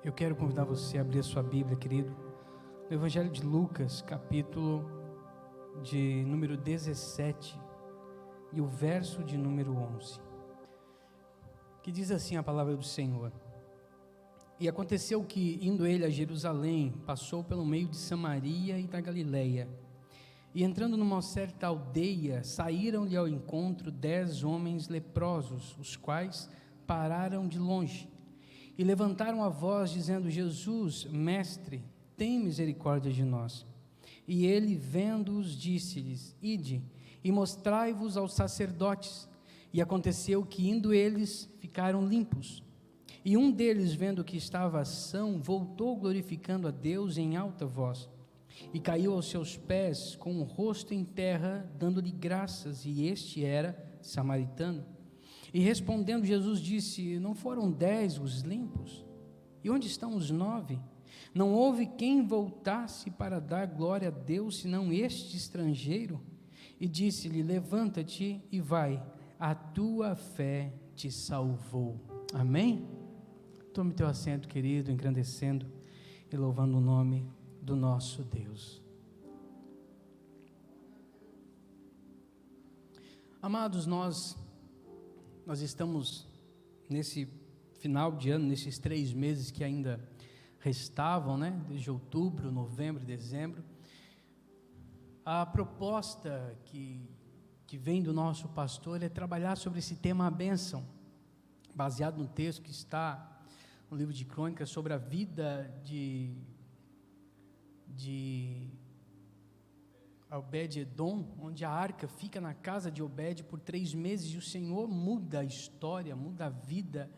Eu quero convidar você a abrir a sua Bíblia, querido, no Evangelho de Lucas, capítulo de número 17 e o verso de número 11, que diz assim a palavra do Senhor: E aconteceu que, indo ele a Jerusalém, passou pelo meio de Samaria e da Galileia, e entrando numa certa aldeia, saíram-lhe ao encontro 10 homens leprosos, os quais pararam de longe, e levantaram a voz, dizendo: Jesus, mestre, tem misericórdia de nós. E ele, vendo-os, disse-lhes: Ide, e mostrai-vos aos sacerdotes. E aconteceu que, indo eles, ficaram limpos. E um deles, vendo que estava são, voltou glorificando a Deus em alta voz, e caiu aos seus pés com o rosto em terra, dando-lhe graças, e este era samaritano. E respondendo, Jesus disse: Não foram 10 os limpos? E onde estão os 9? Não houve quem voltasse para dar glória a Deus, senão este estrangeiro? E disse-lhe: Levanta-te e vai, a tua fé te salvou. Amém? Tome teu assento, querido, engrandecendo e louvando o nome do nosso Deus. Amados, nós estamos nesse final de ano, nesses 3 meses que ainda restavam, né? Desde outubro, novembro e dezembro. A proposta que vem do nosso pastor é trabalhar sobre esse tema, a bênção, baseado no texto que está no livro de Crônicas, sobre a vida de Obed-Edom, onde a arca fica na casa de Obed por 3 meses, e o Senhor muda a história, muda a vida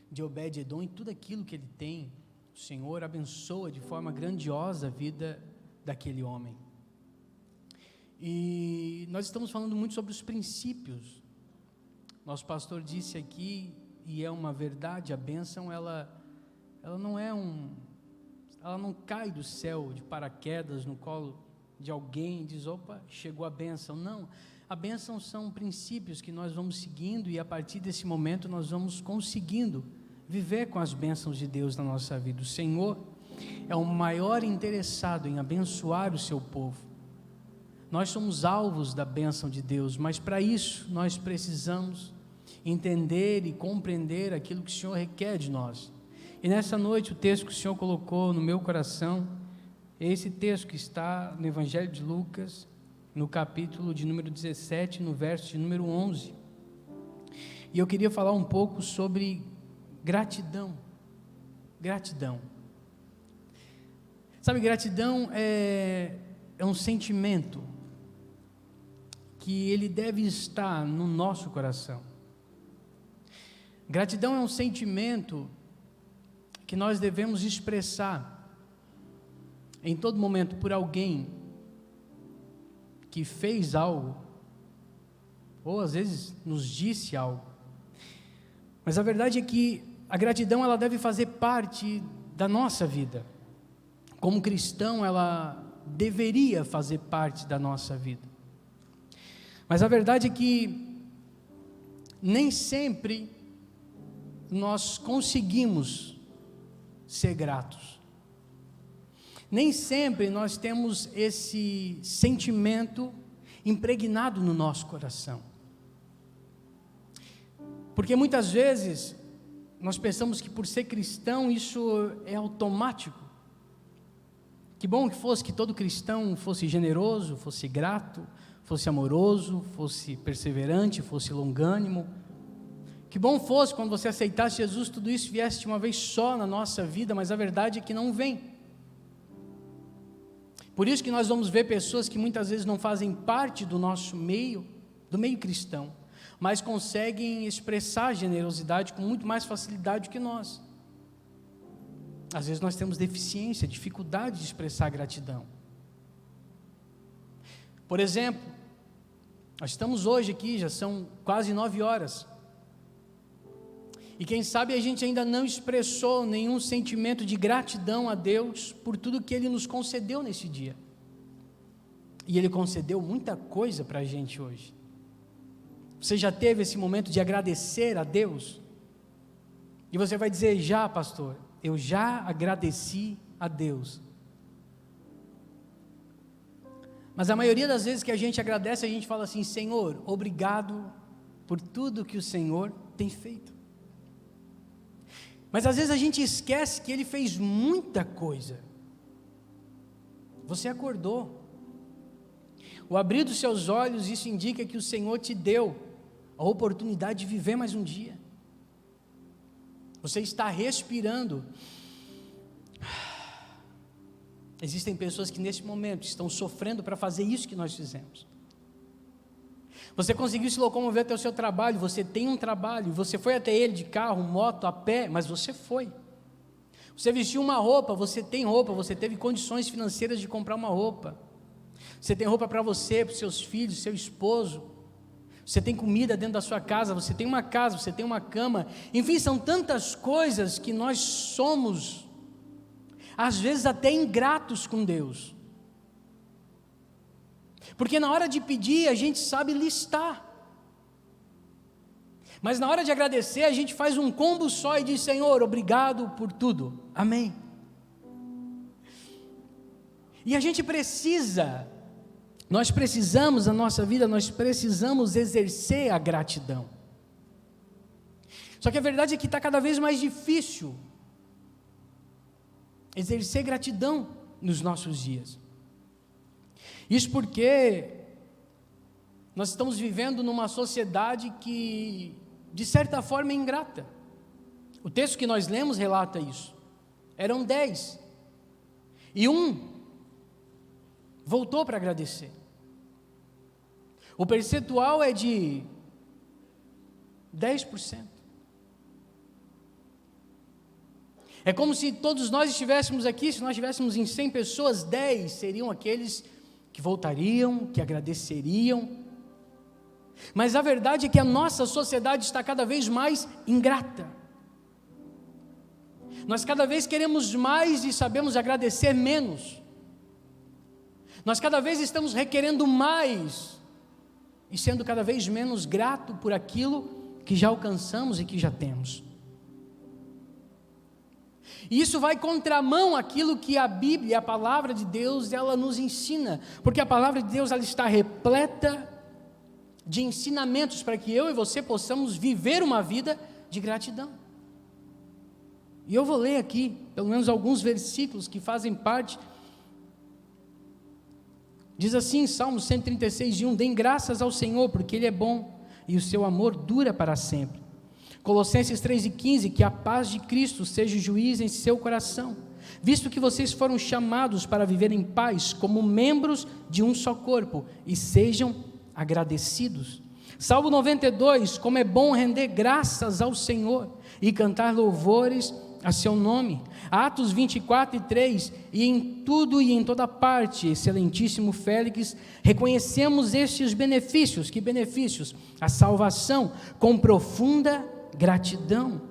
de Obed-Edom e tudo aquilo que ele tem. O Senhor abençoa de forma grandiosa a vida daquele homem. E nós estamos falando muito sobre os princípios. Nosso pastor disse aqui, e é uma verdade, a bênção ela não cai do céu de paraquedas no colo de alguém e diz: opa, chegou a bênção. Não, a bênção são princípios que nós vamos seguindo, e a partir desse momento nós vamos conseguindo viver com as bênçãos de Deus na nossa vida. O Senhor é o maior interessado em abençoar o seu povo. Nós somos alvos da bênção de Deus, mas para isso nós precisamos entender e compreender aquilo que o Senhor requer de nós. E nessa noite o texto que o Senhor colocou no meu coração é esse texto que está no Evangelho de Lucas, no capítulo de número 17, no verso de número 11. E eu queria falar um pouco sobre gratidão. Gratidão. Sabe, gratidão é um sentimento que ele deve estar no nosso coração. Gratidão é um sentimento que nós devemos expressar em todo momento por alguém que fez algo, ou às vezes nos disse algo. Mas a verdade é que a gratidão ela deve fazer parte da nossa vida. Como cristão, ela deveria fazer parte da nossa vida. Mas a verdade é que nem sempre nós conseguimos ser gratos. Nem sempre nós temos esse sentimento impregnado no nosso coração. Porque muitas vezes nós pensamos que por ser cristão isso é automático. Que bom que fosse que todo cristão fosse generoso, fosse grato, fosse amoroso, fosse perseverante, fosse longânimo. Que bom fosse quando você aceitasse Jesus, tudo isso viesse de uma vez só na nossa vida, mas a verdade é que não vem. Por isso que nós vamos ver pessoas que muitas vezes não fazem parte do nosso meio, do meio cristão, mas conseguem expressar generosidade com muito mais facilidade do que nós. Às vezes nós temos deficiência, dificuldade de expressar gratidão. Por exemplo, nós estamos hoje aqui, já são quase 9 horas, e quem sabe a gente ainda não expressou nenhum sentimento de gratidão a Deus por tudo que Ele nos concedeu nesse dia. E Ele concedeu muita coisa para a gente hoje. Você já teve esse momento de agradecer a Deus? E você vai dizer: já, pastor, eu já agradeci a Deus. Mas a maioria das vezes que a gente agradece, a gente fala assim: Senhor, obrigado por tudo que o Senhor tem feito. Mas às vezes a gente esquece que Ele fez muita coisa. Você acordou. O abrir dos seus olhos, isso indica que o Senhor te deu a oportunidade de viver mais um dia. Você está respirando. Existem pessoas que nesse momento estão sofrendo para fazer isso que nós fizemos. Você conseguiu se locomover até o seu trabalho, você tem um trabalho, você foi até ele de carro, moto, a pé, mas você foi. Você vestiu uma roupa, você tem roupa, você teve condições financeiras de comprar uma roupa. Você tem roupa para você, para os seus filhos, seu esposo. Você tem comida dentro da sua casa, você tem uma casa, você tem uma cama. Enfim, são tantas coisas que nós somos, às vezes até ingratos com Deus. Porque na hora de pedir, a gente sabe listar. Mas na hora de agradecer, a gente faz um combo só e diz: Senhor, obrigado por tudo. Amém. E a gente precisa, nós precisamos, na nossa vida, nós precisamos exercer a gratidão. Só que a verdade é que está cada vez mais difícil exercer gratidão nos nossos dias. Isso porque nós estamos vivendo numa sociedade que, de certa forma, é ingrata. O texto que nós lemos relata isso. Eram 10, e um voltou para agradecer. O percentual é de 10%. É como se todos nós estivéssemos aqui, se nós estivéssemos em 100 pessoas, 10 seriam aqueles que voltariam, que agradeceriam. Mas a verdade é que a nossa sociedade está cada vez mais ingrata. Nós cada vez queremos mais e sabemos agradecer menos. Nós cada vez estamos requerendo mais e sendo cada vez menos grato por aquilo que já alcançamos e que já temos. E isso vai contramão aquilo que a Bíblia, a palavra de Deus, ela nos ensina, porque a palavra de Deus ela está repleta de ensinamentos para que eu e você possamos viver uma vida de gratidão. E eu vou ler aqui, pelo menos alguns versículos que fazem parte. Diz assim, Salmo 136:1: Deem graças ao Senhor, porque Ele é bom, e o seu amor dura para sempre. Colossenses 3:15: Que a paz de Cristo seja o juiz em seu coração, visto que vocês foram chamados para viver em paz, como membros de um só corpo, e sejam agradecidos. Salmo 92: Como é bom render graças ao Senhor, e cantar louvores a seu nome. Atos 24:3: E em tudo e em toda parte, excelentíssimo Félix, reconhecemos estes benefícios. Que benefícios? A salvação, com profunda gratidão.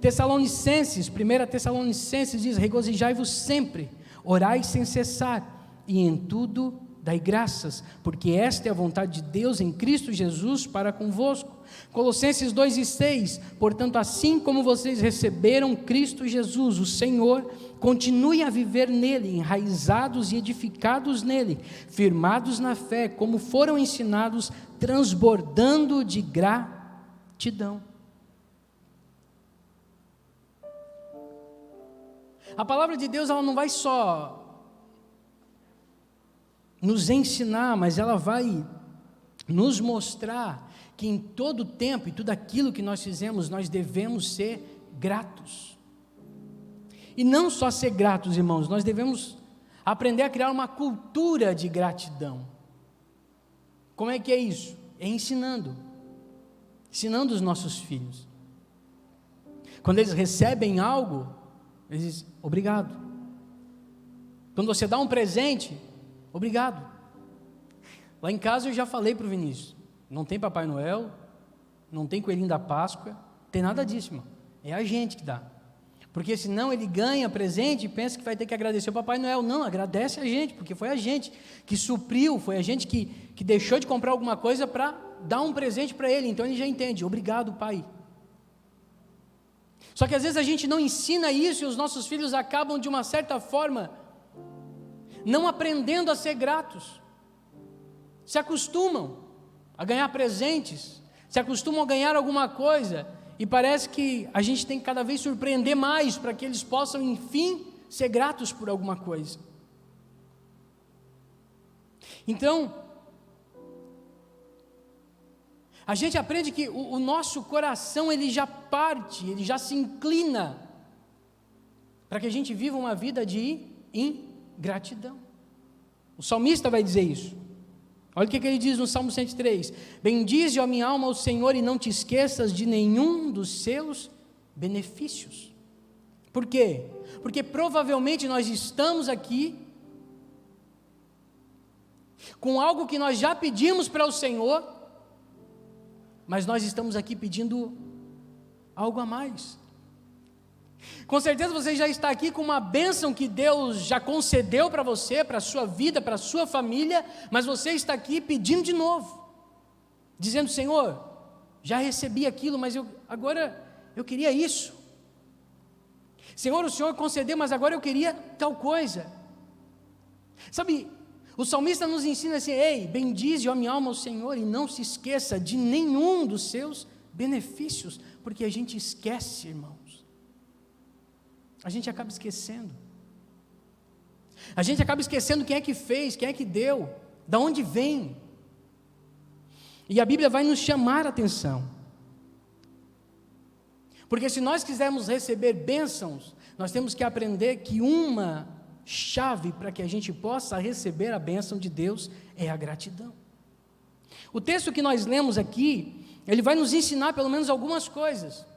Tessalonicenses, 1 Tessalonicenses diz: Regozijai-vos sempre, orai sem cessar, e em tudo dai graças, porque esta é a vontade de Deus em Cristo Jesus para convosco. Colossenses 2:6: Portanto, assim como vocês receberam Cristo Jesus, o Senhor, continue a viver nele, enraizados e edificados nele, firmados na fé, como foram ensinados, transbordando de gratidão. A palavra de Deus, ela não vai só nos ensinar, mas ela vai nos mostrar que em todo tempo e tudo aquilo que nós fizemos, nós devemos ser gratos. E não só ser gratos, irmãos, nós devemos aprender a criar uma cultura de gratidão. Como é que é isso? É ensinando os nossos filhos. Quando eles recebem algo, eles dizem: obrigado. Quando você dá um presente, obrigado. Lá em casa eu já falei para o Vinícius: não tem Papai Noel, não tem Coelhinho da Páscoa, tem nada disso, irmão. É a gente que dá. Porque senão ele ganha presente e pensa que vai ter que agradecer o Papai Noel. Não, agradece a gente, porque foi a gente que supriu, foi a gente que deixou de comprar alguma coisa para dar um presente para ele. Então ele já entende: obrigado, Pai. Só que às vezes a gente não ensina isso e os nossos filhos acabam de uma certa forma não aprendendo a ser gratos. Se acostumam a ganhar presentes, se acostumam a ganhar alguma coisa, e parece que a gente tem que cada vez surpreender mais para que eles possam, enfim, ser gratos por alguma coisa. Então, a gente aprende que o nosso coração, ele já parte, ele já se inclina para que a gente viva uma vida de ingratidão. O salmista vai dizer isso. Olha o que ele diz no Salmo 103: bendize, ó minha alma, o Senhor, e não te esqueças de nenhum dos seus benefícios. Por quê? Porque provavelmente nós estamos aqui com algo que nós já pedimos para o Senhor, mas nós estamos aqui pedindo algo a mais. Com certeza você já está aqui com uma bênção que Deus já concedeu para você, para a sua vida, para a sua família, mas você está aqui pedindo de novo, dizendo: Senhor, já recebi aquilo, mas agora eu queria isso. Senhor, o Senhor concedeu, mas agora eu queria tal coisa. Sabe, o salmista nos ensina assim: ei, bendize, ó minha alma, o Senhor, e não se esqueça de nenhum dos seus benefícios, porque a gente esquece, irmãos. A gente acaba esquecendo. A gente acaba esquecendo quem é que fez, quem é que deu, da onde vem. E a Bíblia vai nos chamar a atenção. Porque se nós quisermos receber bênçãos, nós temos que aprender que uma chave para que a gente possa receber a bênção de Deus é a gratidão. O texto que nós lemos aqui, ele vai nos ensinar pelo menos algumas coisas.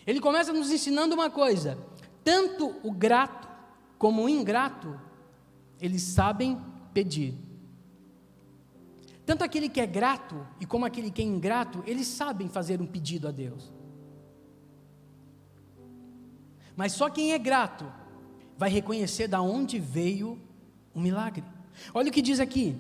Ele começa nos ensinando uma coisa: tanto o grato como o ingrato, eles sabem pedir. Tanto aquele que é grato e como aquele que é ingrato, eles sabem fazer um pedido a Deus. Mas só quem é grato vai reconhecer de onde veio o milagre. Olha o que diz aqui,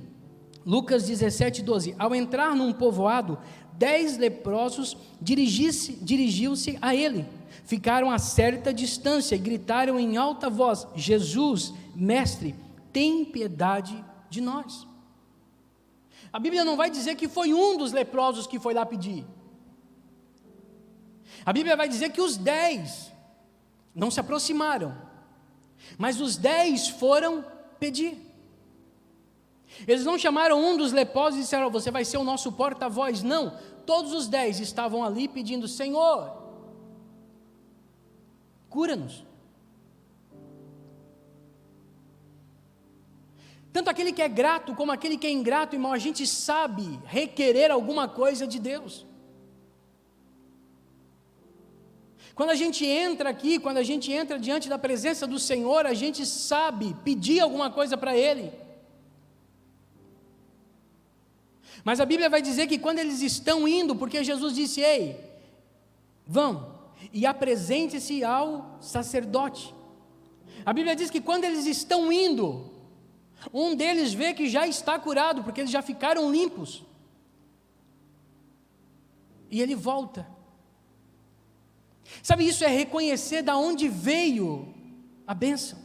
Lucas 17:12. Ao entrar num povoado, 10 leprosos dirigiu-se a ele. Ficaram a certa distância e gritaram em alta voz: Jesus, mestre, tem piedade de nós. A Bíblia não vai dizer que foi um dos leprosos que foi lá pedir. A Bíblia vai dizer que os 10 não se aproximaram, mas os 10 foram pedir. Eles não chamaram um dos leprosos e disseram: você vai ser o nosso porta-voz. Não, todos os 10 estavam ali pedindo: Senhor, cura-nos. Tanto aquele que é grato como aquele que é ingrato, irmão, a gente sabe requerer alguma coisa de Deus. Quando a gente entra aqui, quando a gente entra diante da presença do Senhor, a gente sabe pedir alguma coisa para Ele. Mas a Bíblia vai dizer que quando eles estão indo, porque Jesus disse: ei, vão e apresente-se ao sacerdote. A Bíblia diz que quando eles estão indo, um deles vê que já está curado, porque eles já ficaram limpos. E ele volta. Sabe, isso é reconhecer de onde veio a bênção.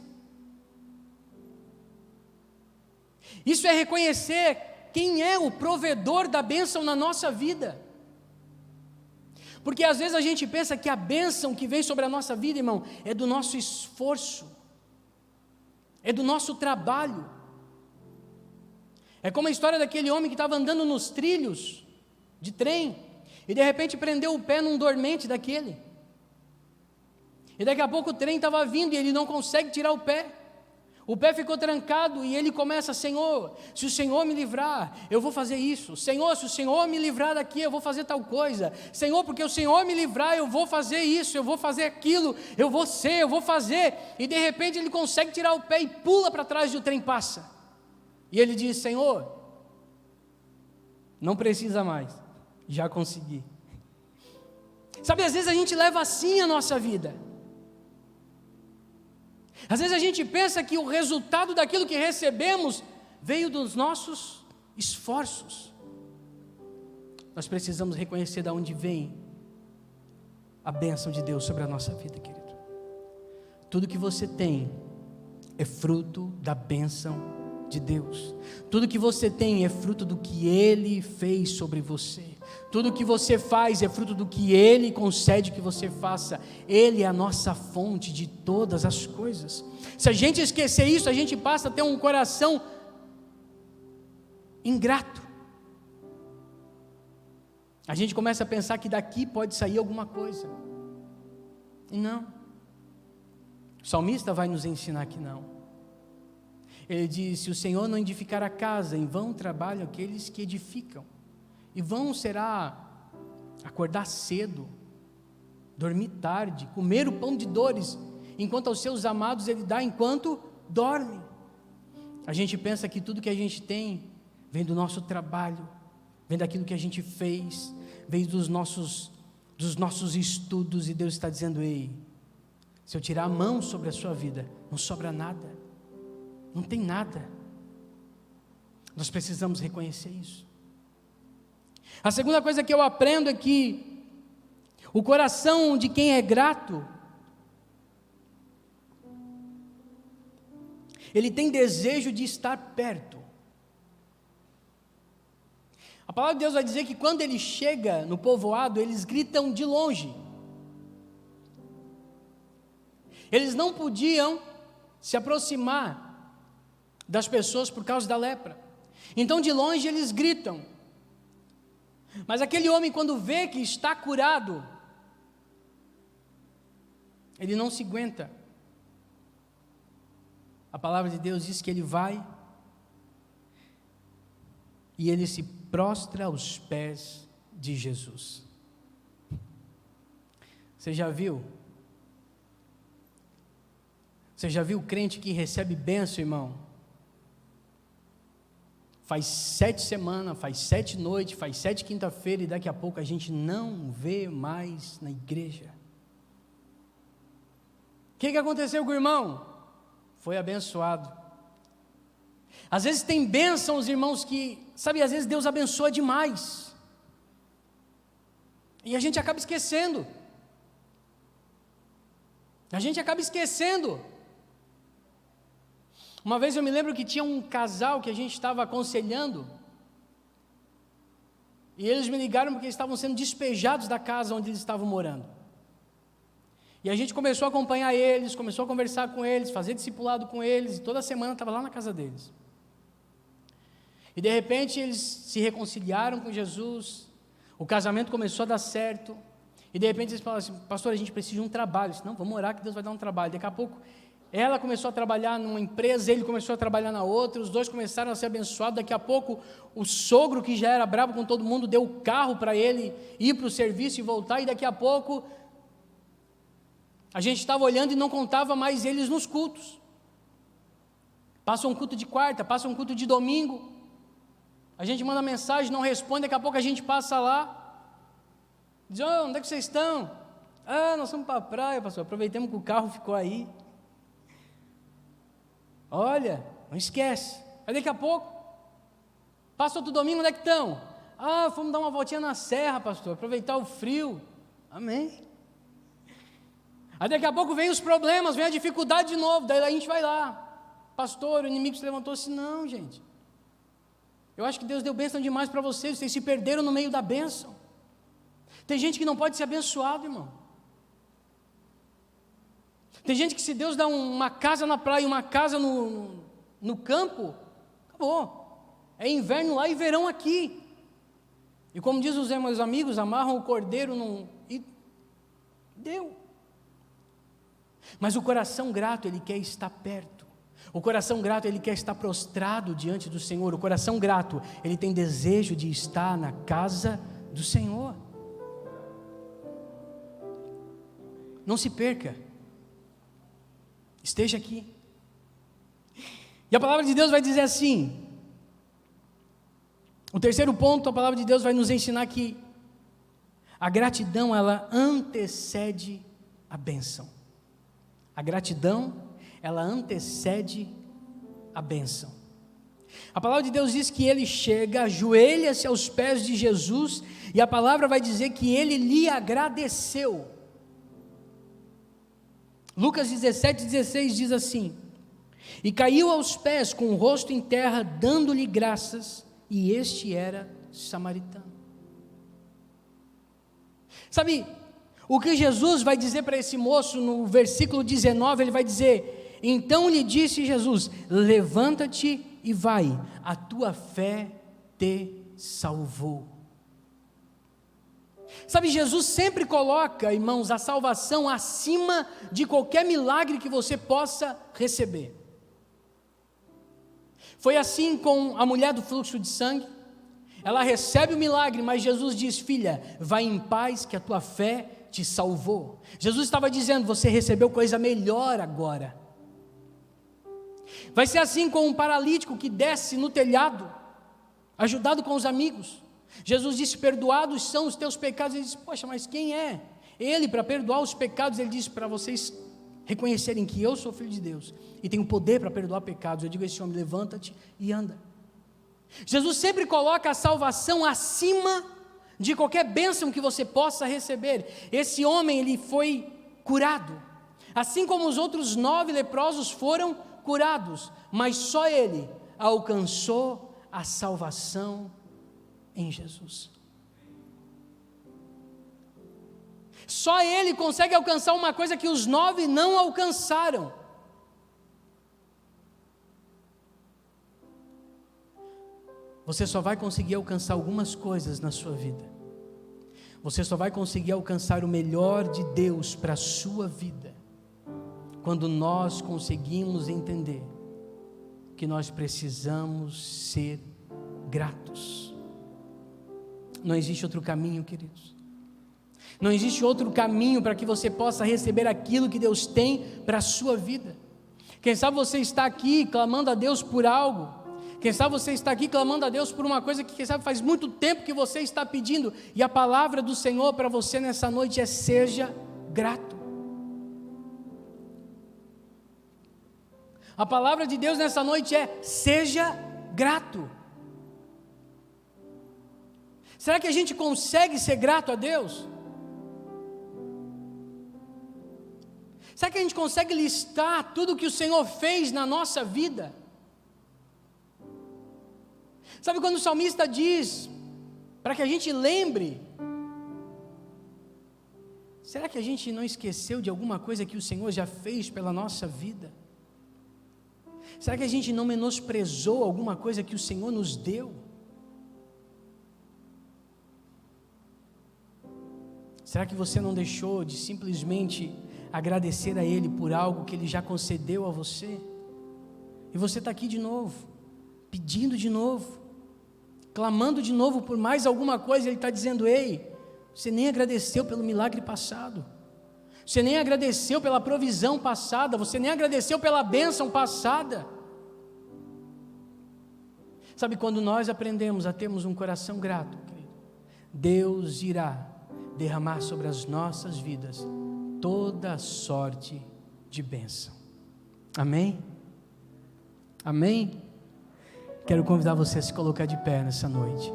Isso é reconhecer quem é o provedor da bênção na nossa vida. Porque às vezes a gente pensa que a bênção que vem sobre a nossa vida, irmão, é do nosso esforço, é do nosso trabalho. É como a história daquele homem que estava andando nos trilhos de trem e de repente prendeu o pé num dormente daquele. E daqui a pouco o trem estava vindo e ele não consegue tirar o pé. O pé ficou trancado e ele começa: Senhor, se o Senhor me livrar, eu vou fazer isso. Senhor, se o Senhor me livrar daqui, eu vou fazer tal coisa. Senhor, porque o Senhor me livrar, eu vou fazer isso, eu vou fazer aquilo, eu vou fazer. E de repente ele consegue tirar o pé e pula para trás e o trem passa. E ele diz: Senhor, não precisa mais, já consegui. Sabe, às vezes a gente leva assim a nossa vida. Às vezes a gente pensa que o resultado daquilo que recebemos veio dos nossos esforços. Nós precisamos reconhecer de onde vem a bênção de Deus sobre a nossa vida, querido. Tudo que você tem é fruto da bênção de Deus. Tudo que você tem é fruto do que Ele fez sobre você. Tudo que você faz é fruto do que Ele concede que você faça. Ele é a nossa fonte de todas as coisas. Se a gente esquecer isso, a gente passa a ter um coração ingrato. A gente começa a pensar que daqui pode sair alguma coisa. E não. O salmista vai nos ensinar que não. Ele diz: se o Senhor não edificar a casa, em vão trabalham aqueles que edificam. E vão será acordar cedo, dormir tarde, comer o pão de dores, enquanto aos seus amados Ele dá enquanto dormem. A gente pensa que tudo que a gente tem vem do nosso trabalho, vem daquilo que a gente fez, vem dos nossos estudos, e Deus está dizendo: ei, se eu tirar a mão sobre a sua vida, não sobra nada. Não tem nada. Nós precisamos reconhecer isso. A segunda coisa que eu aprendo é que o coração de quem é grato, ele tem desejo de estar perto. A palavra de Deus vai dizer que quando ele chega no povoado, eles gritam de longe. Eles não podiam se aproximar das pessoas por causa da lepra. Então de longe eles gritam. Mas aquele homem, quando vê que está curado, ele não se aguenta. A palavra de Deus diz que ele vai e ele se prostra aos pés de Jesus. Você já viu? Você já viu o crente que recebe bênção, irmão? Faz 7 semanas, faz 7 noites, faz 7 quinta-feira, e daqui a pouco a gente não vê mais na igreja. O que aconteceu com o irmão? Foi abençoado. Às vezes tem bênçãos, irmãos, que, sabe, às vezes Deus abençoa demais, e a gente acaba esquecendo. Uma vez eu me lembro que tinha um casal que a gente estava aconselhando, e eles me ligaram porque eles estavam sendo despejados da casa onde eles estavam morando. E a gente começou a acompanhar eles, começou a conversar com eles, fazer discipulado com eles, e toda semana eu estava lá na casa deles. E de repente eles se reconciliaram com Jesus, o casamento começou a dar certo, e de repente eles falaram assim: pastor, a gente precisa de um trabalho. Eu disse: não, vamos orar que Deus vai dar um trabalho. Daqui a pouco ela começou a trabalhar numa empresa, ele começou a trabalhar na outra, os dois começaram a ser abençoados. Daqui a pouco o sogro, que já era bravo com todo mundo, deu o carro para ele ir para o serviço e voltar, e daqui a pouco a gente estava olhando e não contava mais eles nos cultos. Passa um culto de quarta, passa um culto de domingo, a gente manda mensagem, não responde, daqui a pouco a gente passa lá, diz: oh, onde é que vocês estão? Ah, nós fomos para a praia, pastor, aproveitamos que o carro ficou aí. Olha, não esquece. Aí daqui a pouco, passa outro domingo, onde é que estão? Ah, fomos dar uma voltinha na serra, pastor, aproveitar o frio. Amém. Aí daqui a pouco vem os problemas, vem a dificuldade de novo, daí a gente vai lá. Pastor, o inimigo se levantou assim: não, gente, eu acho que Deus deu bênção demais para vocês se perderam no meio da bênção. Tem gente que não pode ser abençoado, irmão. Tem gente que, se Deus dá uma casa na praia, uma casa no campo, acabou. É inverno lá e verão aqui. E como diz os meus amigos, amarram o cordeiro e deu. Mas o coração grato, ele quer estar perto. O coração grato, ele quer estar prostrado diante do Senhor. O coração grato, ele tem desejo de estar na casa do Senhor. Não se perca. Esteja aqui. E a palavra de Deus vai dizer assim, o terceiro ponto, a palavra de Deus vai nos ensinar que a gratidão, ela antecede a bênção. A gratidão, ela antecede a bênção. A palavra de Deus diz que ele chega, ajoelha-se aos pés de Jesus, e a palavra vai dizer que ele lhe agradeceu. Lucas 17:16 diz assim: e caiu aos pés com o rosto em terra, dando-lhe graças, e este era samaritano. Sabe, o que Jesus vai dizer para esse moço no versículo 19, ele vai dizer: então lhe disse Jesus, levanta-te e vai, a tua fé te salvou. Sabe, Jesus sempre coloca, irmãos, a salvação acima de qualquer milagre que você possa receber. Foi assim com a mulher do fluxo de sangue. Ela recebe o milagre, mas Jesus diz: filha, vai em paz, que a tua fé te salvou. Jesus estava dizendo: você recebeu coisa melhor agora. Vai ser assim com um paralítico que desce no telhado, ajudado com os amigos. Jesus disse: perdoados são os teus pecados. Ele disse: poxa, mas quem é ele para perdoar os pecados? Ele disse: para vocês reconhecerem que eu sou filho de Deus e tenho poder para perdoar pecados, eu digo a esse homem: levanta-te e anda. Jesus sempre coloca a salvação acima de qualquer bênção que você possa receber. Esse homem, ele foi curado, assim como os outros 9 leprosos foram curados, mas só ele alcançou a salvação em Jesus. Só ele consegue alcançar uma coisa que os 9 não alcançaram. Você só vai conseguir alcançar algumas coisas na sua vida. Você só vai conseguir alcançar o melhor de Deus para a sua vida quando nós conseguimos entender que nós precisamos ser gratos. Não existe outro caminho, queridos. Não existe outro caminho para que você possa receber aquilo que Deus tem para a sua vida. Quem sabe você está aqui clamando a Deus por algo. Quem sabe você está aqui clamando a Deus por uma coisa que, quem sabe, faz muito tempo que você está pedindo. E a palavra do Senhor para você nessa noite é: seja grato. A palavra de Deus nessa noite é: seja grato. Será que a gente consegue ser grato a Deus? Será que a gente consegue listar tudo que o Senhor fez na nossa vida? Sabe quando o salmista diz, para que a gente lembre, será que a gente não esqueceu de alguma coisa que o Senhor já fez pela nossa vida? Será que a gente não menosprezou alguma coisa que o Senhor nos deu? Será que você não deixou de simplesmente agradecer a Ele por algo que Ele já concedeu a você? E você está aqui de novo, pedindo de novo, clamando de novo por mais alguma coisa. Ele está dizendo: ei, você nem agradeceu pelo milagre passado, você nem agradeceu pela provisão passada, você nem agradeceu pela bênção passada. Sabe, quando nós aprendemos a termos um coração grato, querido, Deus irá derramar sobre as nossas vidas toda sorte de bênção. Amém? Amém? Quero convidar você a se colocar de pé nessa noite.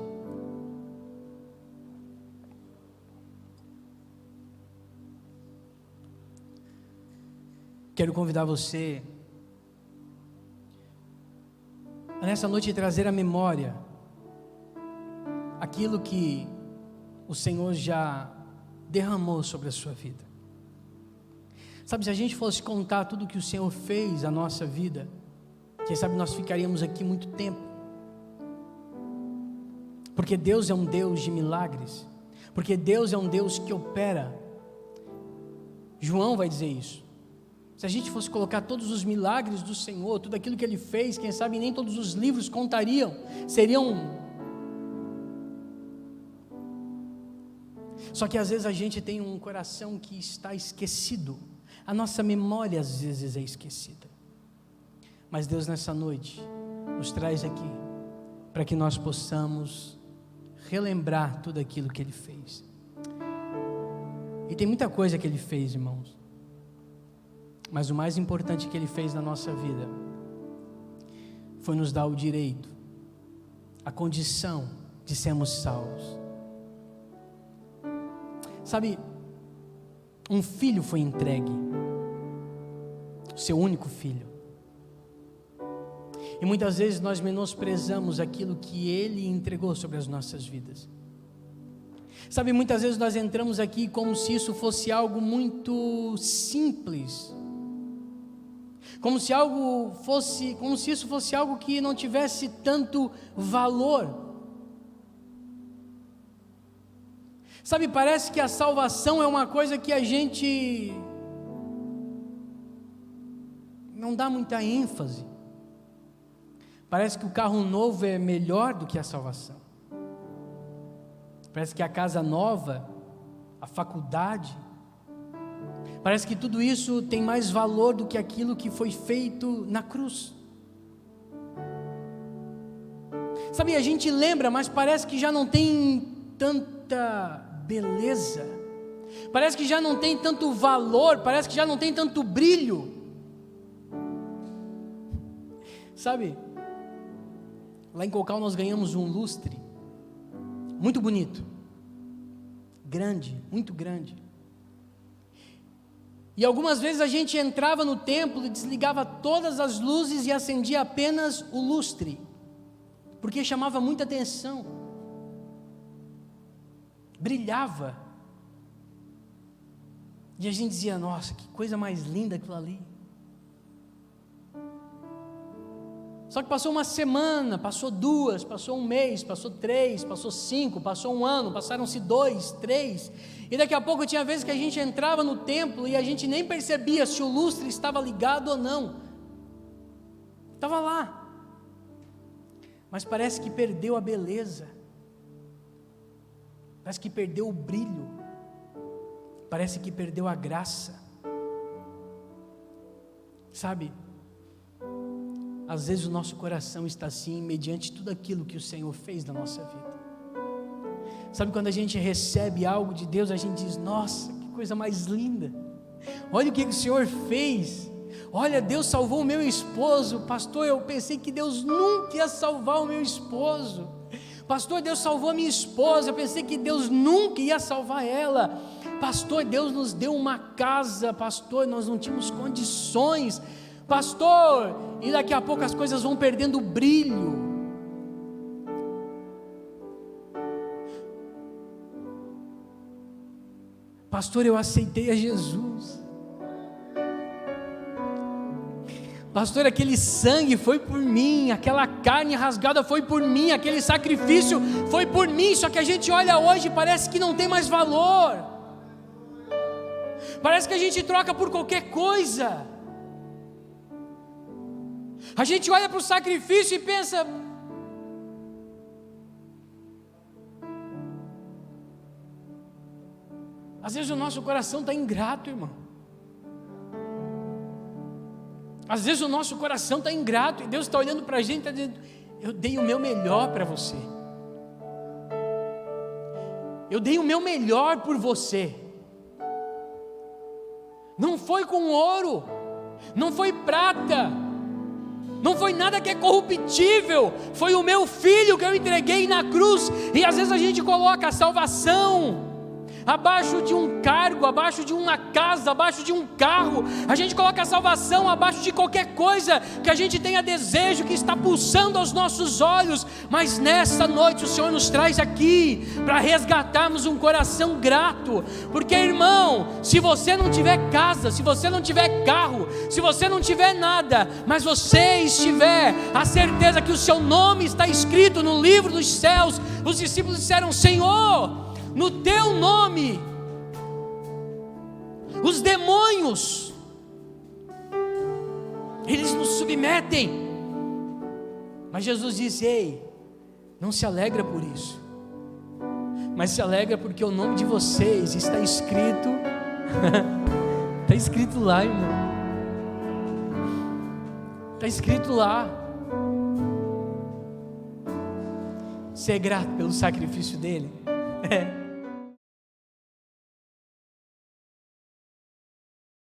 Quero convidar você a nessa noite trazer à memória aquilo que o Senhor já derramou sobre a sua vida. Sabe, se a gente fosse contar tudo que o Senhor fez na nossa vida, quem sabe nós ficaríamos aqui muito tempo. Porque Deus é um Deus de milagres. Porque Deus é um Deus que opera. João vai dizer isso. Se a gente fosse colocar todos os milagres do Senhor, tudo aquilo que Ele fez, quem sabe nem todos os livros contariam, seriam... Só que às vezes a gente tem um coração que está esquecido. A nossa memória às vezes é esquecida. Mas Deus nessa noite nos traz aqui para que nós possamos relembrar tudo aquilo que Ele fez. E tem muita coisa que Ele fez, irmãos. Mas o mais importante que Ele fez na nossa vida foi nos dar o direito, a condição de sermos salvos. Sabe, um filho foi entregue. o seu único filho. E muitas vezes nós menosprezamos aquilo que Ele entregou sobre as nossas vidas. Sabe, muitas vezes nós entramos aqui como se isso fosse algo muito simples, como se isso fosse algo que não tivesse tanto valor. Sabe, parece que a salvação é uma coisa que a gente não dá muita ênfase. Parece que o carro novo é melhor do que a salvação. Parece que a casa nova, a faculdade, parece que tudo isso tem mais valor do que aquilo que foi feito na cruz. Sabe, a gente lembra, mas parece que já não tem tanta beleza, parece que já não tem tanto valor, parece que já não tem tanto brilho. Sabe, lá em Cocal nós ganhamos um lustre, muito bonito, grande, muito grande. E algumas vezes a gente entrava no templo e desligava todas as luzes e acendia apenas o lustre, porque chamava muita atenção, brilhava, e a gente dizia: nossa, que coisa mais linda aquilo ali. Só que passou uma semana, passou 2, passou um mês, passou 3, passou 5, passou um ano, passaram-se 2, 3, e daqui a pouco tinha vezes que a gente entrava no templo e a gente nem percebia se o lustre estava ligado ou não, estava lá, mas parece que perdeu a beleza, parece que perdeu o brilho, parece que perdeu a graça. Sabe, às vezes o nosso coração está assim, mediante tudo aquilo que o Senhor fez na nossa vida. Sabe, quando a gente recebe algo de Deus, a gente diz: nossa, que coisa mais linda, olha o que o Senhor fez, olha, Deus salvou o meu esposo. Pastor, eu pensei que Deus nunca ia salvar o meu esposo. Pastor, Deus salvou a minha esposa, eu pensei que Deus nunca ia salvar ela. Pastor, Deus nos deu uma casa. Pastor, nós não tínhamos condições. Pastor, e daqui a pouco as coisas vão perdendo o brilho. Pastor, eu aceitei a Jesus. Pastor, aquele sangue foi por mim, aquela carne rasgada foi por mim, aquele sacrifício foi por mim. Só que a gente olha hoje e parece que não tem mais valor, parece que a gente troca por qualquer coisa. A gente olha para o sacrifício e pensa: às vezes o nosso coração está ingrato, irmão. Às vezes o nosso coração está ingrato e Deus está olhando para a gente e está dizendo: eu dei o meu melhor para você, eu dei o meu melhor por você. Não foi com ouro, não foi prata, não foi nada que é corruptível, foi o meu filho que eu entreguei na cruz. E às vezes a gente coloca a salvação abaixo de um cargo, abaixo de uma casa, abaixo de um carro. A gente coloca a salvação abaixo de qualquer coisa que a gente tenha desejo, que está pulsando aos nossos olhos. Mas nessa noite o Senhor nos traz aqui para resgatarmos um coração grato. Porque, irmão, se você não tiver casa, se você não tiver carro, se você não tiver nada, mas você estiver a certeza que o seu nome está escrito no livro dos céus, os discípulos disseram: Senhor, no teu nome os demônios, eles nos submetem. Mas Jesus disse: ei, não se alegra por isso, mas se alegra porque o nome de vocês está escrito está escrito lá, irmão, está escrito lá. Ser grato pelo sacrifício dele.